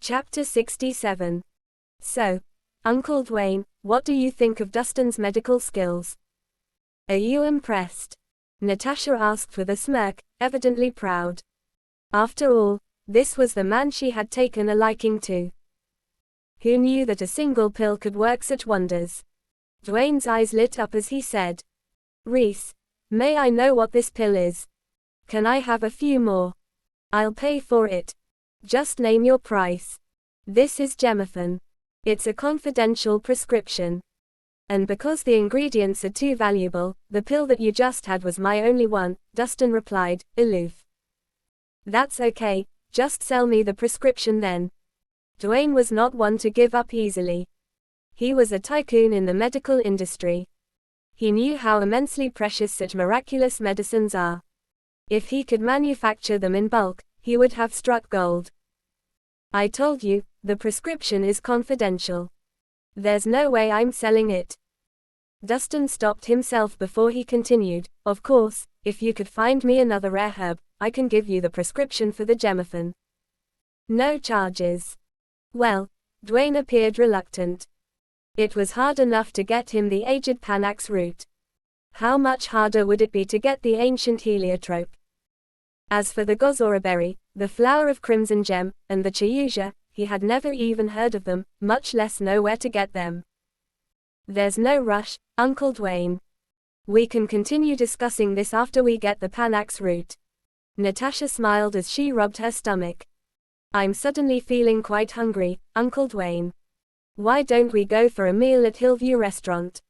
Chapter 67. So, Uncle Dwayne, what do you think of Dustin's medical skills? Are you impressed? Natasha asked with a smirk, evidently proud. After all, this was the man she had taken a liking to. Who knew that a single pill could work such wonders? Dwayne's eyes lit up as he said, Rhys, may I know what this pill is? Can I have a few more? I'll pay for it. Just name your price. This is Gemophan. It's a confidential prescription. And because the ingredients are too valuable, the pill that you just had was my only one, Dustin replied, aloof. That's okay, just sell me the prescription then. Dwayne was not one to give up easily. He was a tycoon in the medical industry. He knew how immensely precious such miraculous medicines are. If he could manufacture them in bulk, he would have struck gold. I told you, the prescription is confidential. There's no way I'm selling it. Dustin stopped himself before he continued, of course, if you could find me another rare herb, I can give you the prescription for the Gemophan. No charges. Well, Dwayne appeared reluctant. It was hard enough to get him the aged Panax root. How much harder would it be to get the ancient heliotrope? As for the gosora berry, the flower of crimson gem, and the chayuja, he had never even heard of them, much less know where to get them. There's no rush, Uncle Dwayne. We can continue discussing this after we get the Panax root. Natasha smiled as she rubbed her stomach. I'm suddenly feeling quite hungry, Uncle Dwayne. Why don't we go for a meal at Hillview Restaurant?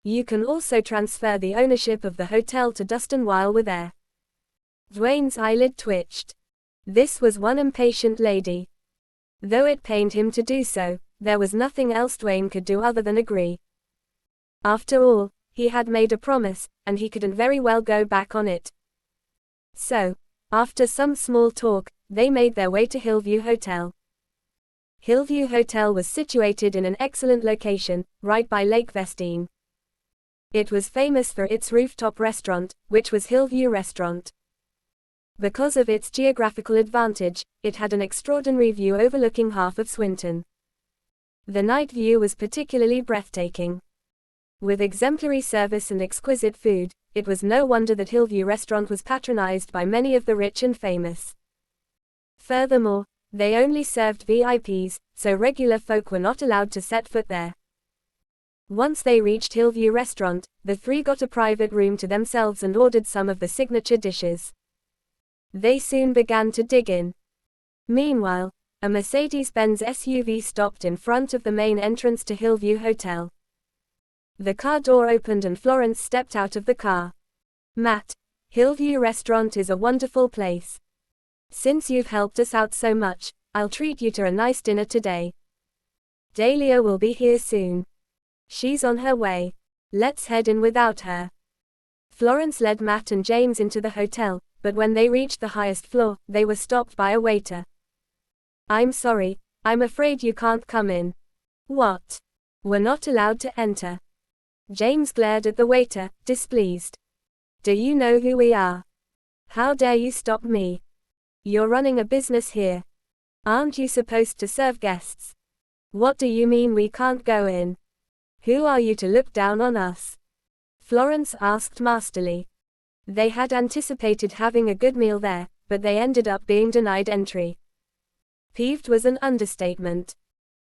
You can also transfer the ownership of the hotel to Dustin while we're there. Dwayne's eyelid twitched. This was one impatient lady. Though it pained him to do so, there was nothing else Dwayne could do other than agree. After all, he had made a promise, and he couldn't very well go back on it. So, after some small talk, they made their way to Hillview Hotel. Hillview Hotel was situated in an excellent location, right by Lake Vestine. It was famous for its rooftop restaurant, which was Hillview Restaurant. Because of its geographical advantage, it had an extraordinary view overlooking half of Swinton. The night view was particularly breathtaking. With exemplary service and exquisite food, it was no wonder that Hillview Restaurant was patronized by many of the rich and famous. Furthermore, they only served VIPs, so regular folk were not allowed to set foot there. Once they reached Hillview Restaurant, the three got a private room to themselves and ordered some of the signature dishes. They soon began to dig in. Meanwhile, a Mercedes-Benz SUV stopped in front of the main entrance to Hillview Hotel. The car door opened and Florence stepped out of the car. Matt, Hillview Restaurant is a wonderful place. Since you've helped us out so much, I'll treat you to a nice dinner today. Dahlia will be here soon. She's on her way. Let's head in without her. Florence led Matt and James into the hotel, but when they reached the highest floor, they were stopped by a waiter. I'm sorry, I'm afraid you can't come in. What? We're not allowed to enter. James glared at the waiter, displeased. Do you know who we are? How dare you stop me? You're running a business here. Aren't you supposed to serve guests? What do you mean we can't go in? Who are you to look down on us? Florence asked masterly. They had anticipated having a good meal there, but they ended up being denied entry. Peeved was an understatement.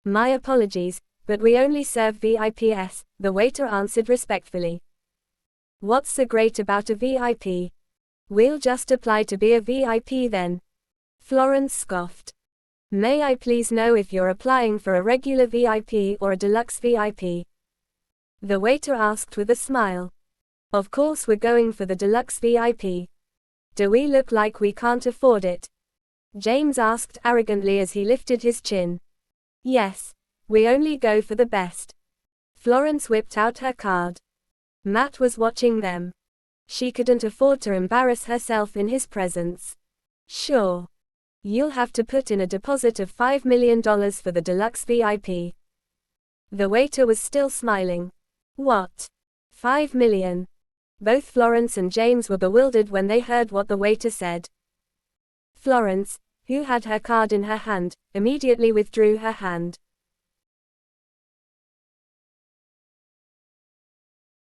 My apologies, but we only serve VIPs, the waiter answered respectfully. What's so great about a VIP? We'll just apply to be a VIP then. Florence scoffed. May I please know if you're applying for a regular VIP or a deluxe VIP? The waiter asked with a smile. Of course we're going for the deluxe VIP. Do we look like we can't afford it? James asked arrogantly as he lifted his chin. Yes, we only go for the best. Florence whipped out her card. Matt was watching them. She couldn't afford to embarrass herself in his presence. Sure. You'll have to put in a deposit of $5 million for the deluxe VIP. The waiter was still smiling. What? $5 million? Both Florence and James were bewildered when they heard what the waiter said. Florence, who had her card in her hand, immediately withdrew her hand.